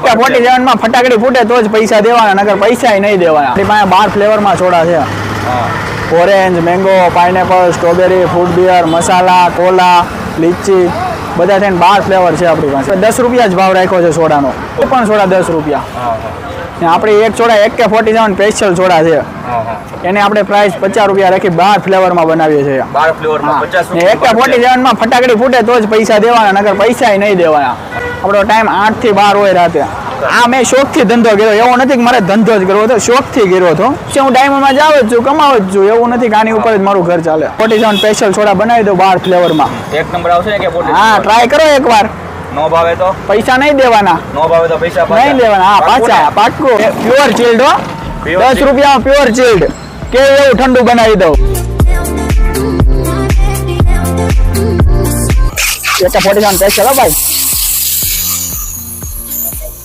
47 માં ફટાકડી ફૂટે તો જ પૈસા દેવાના, નકર પૈસા નહીં દેવાના. આપણી પાસે 12 ફ્લેવરમાં સોડા છે. Orange, mango, pineapple, strawberry, fruit beer, masala, cola, lychee, બધા થઈને 12 ફ્લેવર છે આપણી પાસે. 10 રૂપિયા જ ભાવ રાખ્યો છે સોડાનો. એ પણ સોડા 10 રૂપિયા. આપણી એક સોડા AK-47 સ્પેશિયલ સોડા છે. એને આપણે પ્રાઇસ 50 રૂપિયા રાખી 12 ફ્લેવરમાં બનાવીએ છીએ. 12 ફ્લેવરમાં 50 રૂપિયા. AK-47 માં ફટાકડી ફૂટે તો જ પૈસા દેવાના, નકર પૈસા નહીં દેવાના. આપણો ટાઈમ 8 થી 12 હોય રાતે. આ મેં શોખથી ધંધો કર્યો, એવો નથી કે મારે ધંધો જ કરવો હતો, શોખથી કર્યો હતો. હું ડાયમંડમાં જાવ જ છું, કમાવ જ છું, એવું નથી કે આની ઉપર જ મારું ઘર ચાલે. 47 સ્પેશિયલ સોડા બનાવી દો 12 ફ્લેવરમાં. એક નંબર આવશે ને કે હા, ટ્રાય કરો એકવાર. નો ભાવે તો પૈસા નહીં દેવાના. નો ભાવે તો પૈસા નહીં દેવાના. હા, પાછા પાક્કું. પ્યોર ચિલ્ડ હો, 10 રૂપિયામાં પ્યોર ચિલ્ડ. કે એવું ઠંડુ બનાવી દઉં. AK-47 સ્પેશિયલ હો ભાઈ.